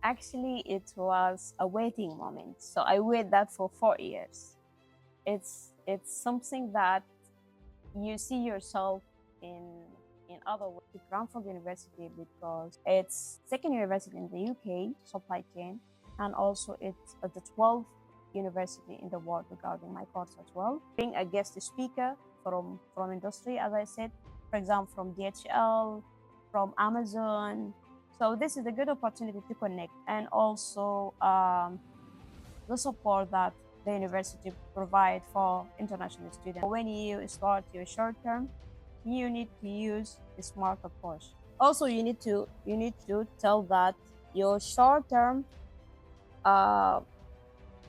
Actually, it was a waiting moment. So I waited that for 4 years. It's something that you see yourself in other ways. Cranfield University because it's second university in the UK, supply chain, and also it's the 12th university in the world regarding my course as well. Being a guest speaker from industry, as I said, for example, from DHL, from Amazon. So this is a good opportunity to connect, and also the support that the university provide for international students. When you start your short term, you need to use a smart approach. Also, you need to tell that your short term uh,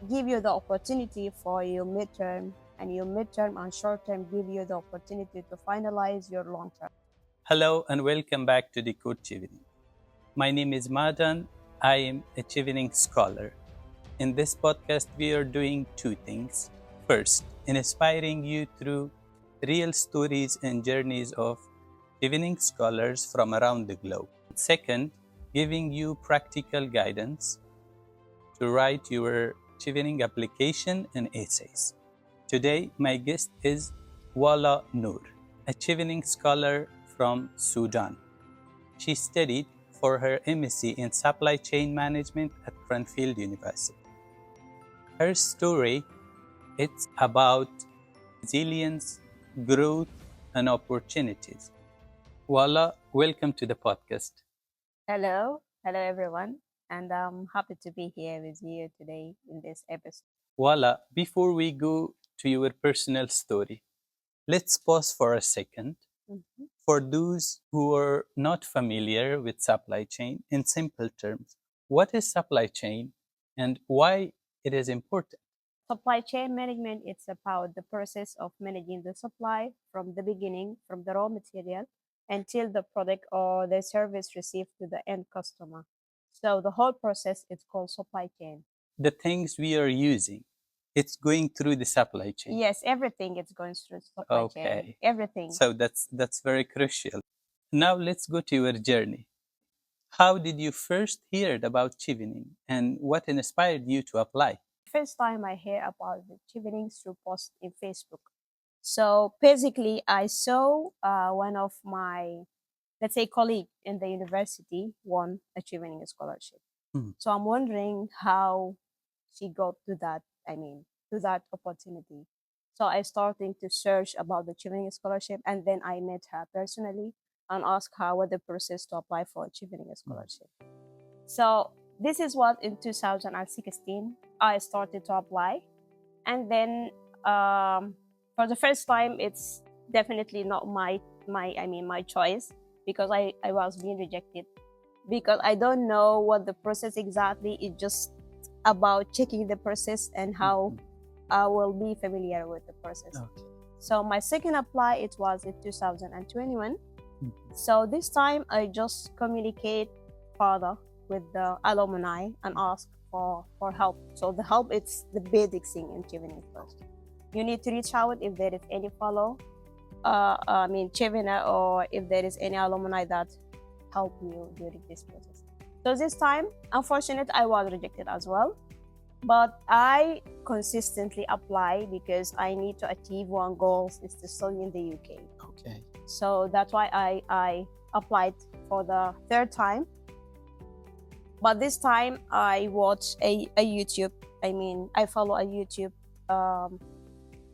give you the opportunity for your midterm, and your midterm and short term give you the opportunity to finalize your long term. Hello and welcome back to Decode Chevening. My name is Madan. I am a Chevening Scholar. In this podcast, we are doing two things. First, inspiring you through real stories and journeys of Chevening scholars from around the globe. Second, giving you practical guidance to write your Chevening application and essays. Today, my guest is Wala Nur, a Chevening scholar from Sudan. She studied for her MSc in Supply Chain Management at Cranfield University. Her story it's about resilience, growth, and opportunities. Wala, welcome to the podcast. Hello everyone, and I'm happy to be here with you today in this episode. Wala, before we go to your personal story, let's pause for a second. Mhm. For those who are not familiar with supply chain, in simple terms, what is supply chain and why it is important? Supply chain management, it's about the process of managing the supply from the beginning, from the raw material until the product or the service received to the end customer. So the whole process is called supply chain. The things we are using, it's going through the supply chain. Yes, everything is going through supply chain. Okay. Everything. So that's very crucial. Now let's go to your journey. How did you first hear about Chevening and what inspired you to apply? First time I hear about the chevening through post in Facebook. So basically, I saw one of my, let's say, colleague in the university won a Chevening scholarship. Hmm. So I'm wondering how she got to that. I mean, to that opportunity. So I started to search about the Chevening scholarship, and then I met her personally and asked her what the process to apply for a Chevening scholarship. So this is what in 2016 I started to apply, and then for the first time it's definitely not my choice, because I was being rejected because I don't know what the process exactly. It's just about checking the process and how I will be familiar with the process. Okay. So my second apply, it was in 2021. Mhm. So this time I just communicate further with the alumni and ask for help. So the help, it's the basic thing in Chevening first. You need to reach out if there is any follow, Chevening, or if there is any alumni that help you during this process. So this time, unfortunately, I was rejected as well. But I consistently apply because I need to achieve one goal, is to study in the UK. Okay. So that's why I applied for the third time. But this time I watch a YouTube. I follow a YouTube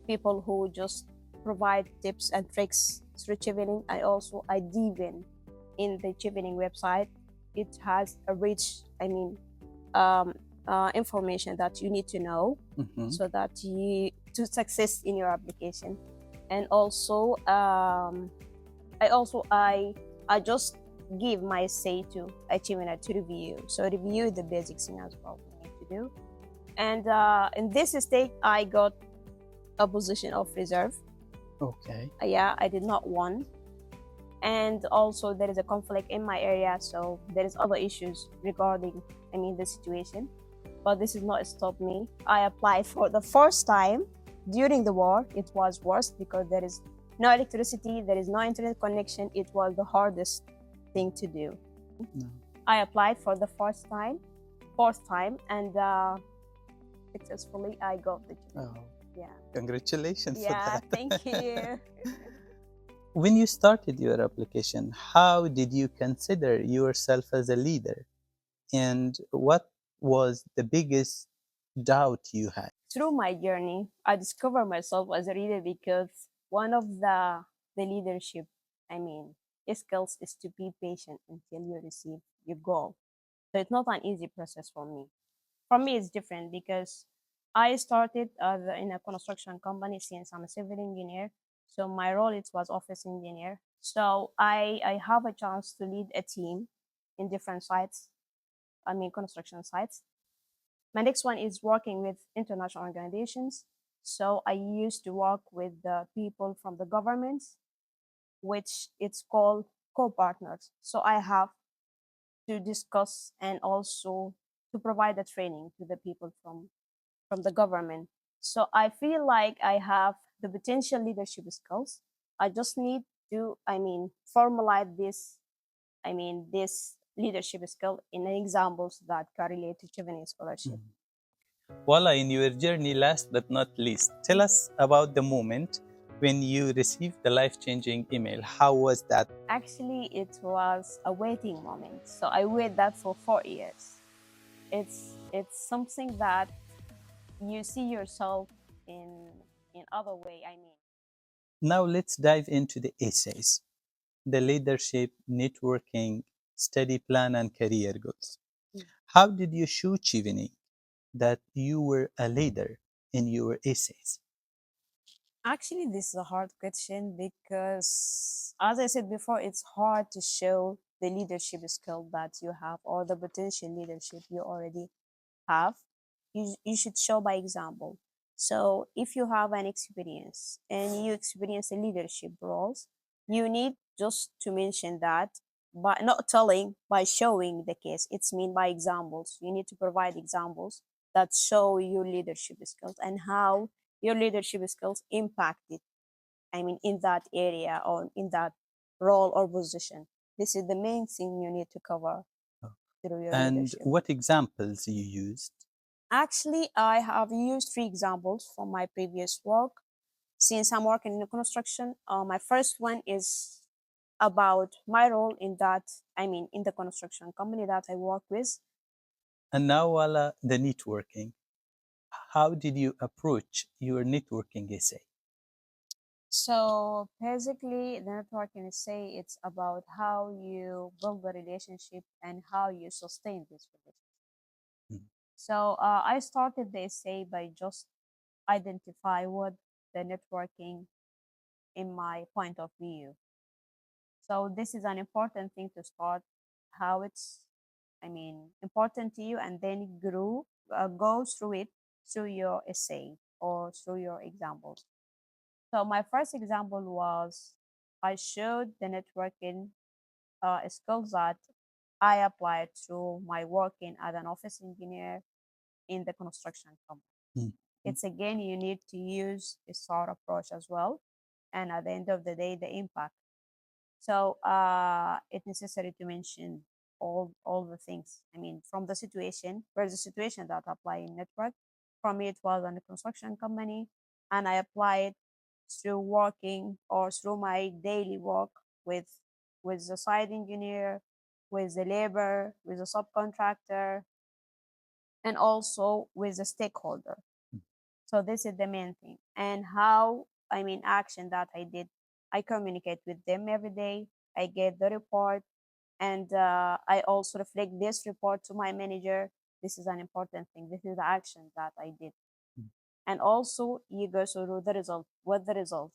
people who just provide tips and tricks through Chevening. I dive in the Chevening website. It has a rich, information that you need to know so that you to success in your application. And also, I just give my say to achieving it to review. So review the basic thing as well we need to do. And in this stage, I got a position of reserve. Okay. Yeah, I did not won. And also there is a conflict in my area, so there is other issues regarding the situation. But this is not stop me. I applied for the first time during the war. It was worse because there is no electricity, there is no internet connection. It was the hardest thing to do. No. I applied for the first time, fourth time, and successfully I got the job. Oh, Yeah. congratulations for Yeah, that. thank you. When you started your application, how did you consider yourself as a leader? And what was the biggest doubt you had? Through my journey, I discovered myself as a leader because one of the leadership, I mean, skills is to be patient until you receive your goal. So it's not an easy process for me. For me, it's different because I started in a construction company since I'm a civil engineer. So my role it was office engineer. So I have a chance to lead a team in different sites. I mean construction sites. My next one is working with international organizations. So I used to work with the people from the governments, which it's called co-partners. So I have to discuss and also to provide the training to the people from the government. So I feel like I have the potential leadership skills. I just need to, formalize this, this leadership skill in examples that can relate to Chevening scholarship. Mhm. Wala, in your journey, last but not least, tell us about the moment when you received the life changing email. How was that? Actually, it was a waiting moment. So I waited that for 4 years. It's something that you see yourself in other way. Now let's dive into the essays, the leadership, networking, study plan, and career goals. How did you show Chevening that you were a leader in your essays? Actually, this is a hard question because, as I said before, it's hard to show the leadership skill that you have or the potential leadership you already have. You should show by example. So, if you have an experience and you experience a leadership roles, you need just to mention that by not telling, by showing the case. It's mean by examples. You need to provide examples that show your leadership skills and how your leadership skills impacted, in that area or in that role or position. This is the main thing you need to cover through your And leadership. what examples you used? Actually, I have used three examples from my previous work. Since I'm working in the construction, my first one is about my role in that, in the construction company that I work with. And now, Wala, the networking. How did you approach your networking essay? So basically, the networking essay it's about how you build the relationship and how you sustain this relationship. Mm. So I started the essay by just identify what the networking in my point of view. So this is an important thing to start how it's, important to you, and then go through it through your essay or through your examples. So my first example was I showed the networking skills that I applied through my working as an office engineer in the construction company. Mm. It's again, you need to use a SAR approach as well. And at the end of the day, the impact. So it's necessary to mention all the things. From the situation, where's the situation that apply in network. For me, it was on a construction company, and I applied through working or through my daily work with with the site engineer, with the labor, with the subcontractor, and also with the stakeholder. So this is the main thing. And how, action that I did, I communicate with them every day. I get the report, and I also reflect this report to my manager. This is an important thing. This is the action that I did. Mm. And also you go through the result. What the result?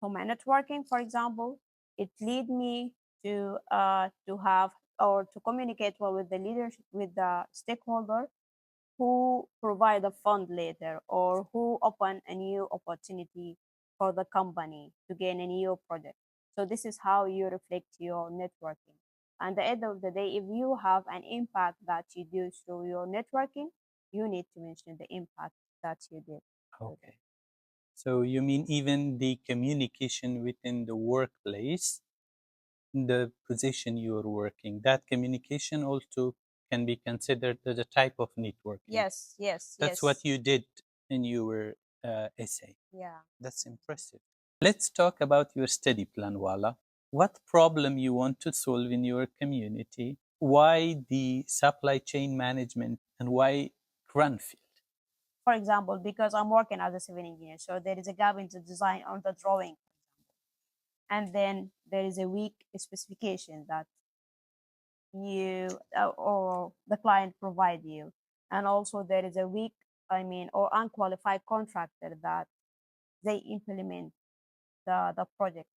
For my networking, for example, it lead me to have or to communicate well with the leadership, with the stakeholder, who provide a fund later or who open a new opportunity for the company to gain a new project. So this is how you reflect your networking. And at the end of the day, if you have an impact that you do through your networking, you need to mention the impact that you did. Okay. So you mean even the communication within the workplace, the position you're working, that communication also can be considered as a type of networking. Yes, yes, That's yes. what you did in your essay. Yeah. That's impressive. Let's talk about your study plan, Wala. What problem you want to solve in your community? Why the supply chain management and why Cranfield? For example, because I'm working as a civil engineer, so there is a gap in the design on the drawing, and then there is a weak specification that you or the client provide you, and also there is a weak, or unqualified contractor that they implement the project.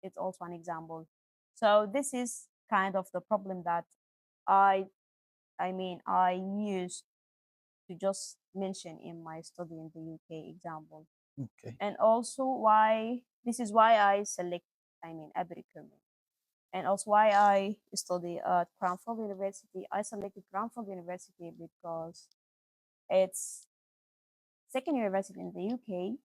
It's also an example. So this is kind of the problem that I I used to just mention in my study in the UK example. Okay. And also why this is why I select Ep.3, and also why I study at Cranfield University. I selected Cranfield University because it's second university in the UK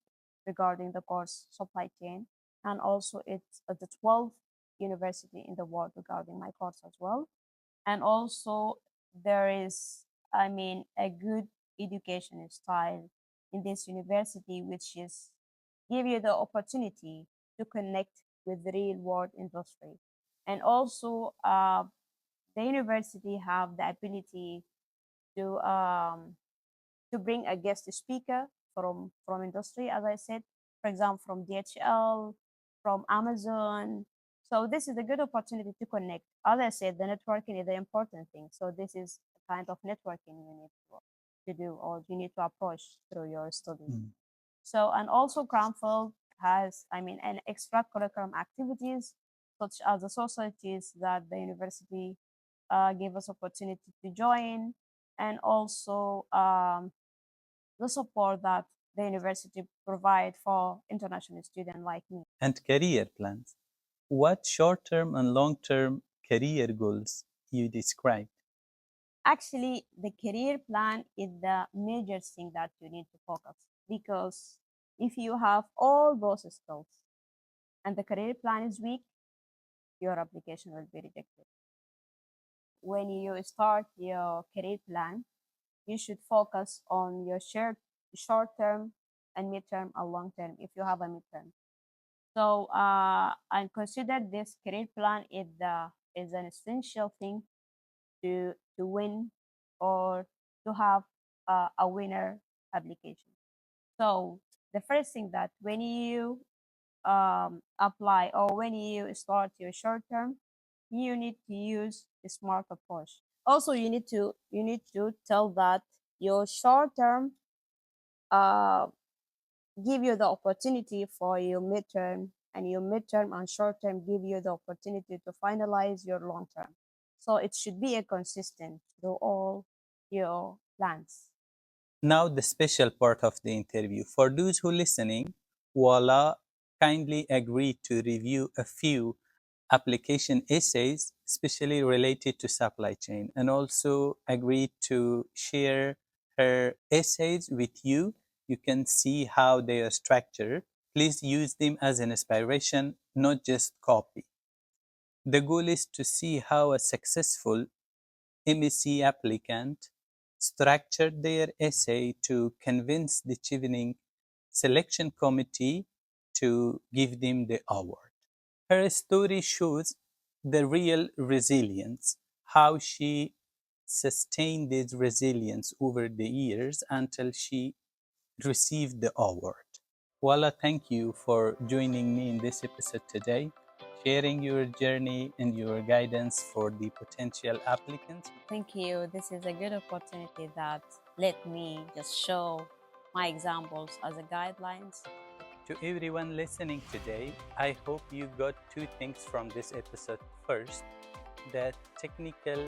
regarding the course supply chain, and also it's the 12th university in the world regarding my course as well. And also there is a good education style in this university, which is give you the opportunity to connect with the real world industry. And also the university have the ability to um, to bring a guest speaker from industry, as I said, for example, from DHL, from Amazon. So this is a good opportunity to connect. As I said, the networking is the important thing. So this is the kind of networking you need to do, or you need to approach through your study. Mm. So, and also Cranfield has, an extracurricular activities such as the societies that the university gave us opportunity to join, and also the support that the university provide for international students like me. And career plans. What short term and long term career goals you described? Actually, the career plan is the major thing that you need to focus, because if you have all those skills and the career plan is weak, your application will be rejected. When you start your career plan, you should focus on your short term and midterm and long term if you have a midterm. So I consider this career plan is an essential thing to win, or to have a winner application. So the first thing that when you apply, or when you start your short term, you need to use a smart approach. Also, you need to tell that your short term uh, give you the opportunity for your midterm, and your midterm and short term give you the opportunity to finalize your long term. So it should be a consistent through all your plans. Now, the special part of the interview. For those who listening, Wala kindly agreed to review a few application essays, especially related to supply chain, and also agreed to share her essays with you. You can see how they are structured. Please use them as an inspiration, not just copy. The goal is to see how a successful MSc applicant structured their essay to convince the Chevening selection committee to give them the award. Her story shows the real resilience, how she sustained this resilience over the years until she received the award. Wala, thank you for joining me in this episode today, sharing your journey and your guidance for the potential applicants. Thank you. This is a good opportunity that let me just show my examples as a guidelines. To everyone listening today, I hope you got two things from this episode. First, that technical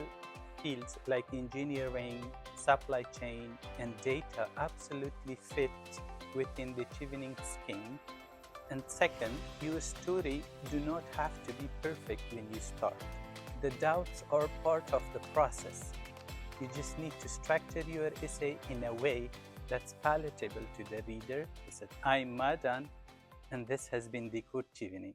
fields like engineering, supply chain, and data absolutely fit within the Chevening scheme. And second, your story do not have to be perfect when you start. The doubts are part of the process. You just need to structure your essay in a way that's palatable to the reader. I'm Madan, and this has been Decode Chevening.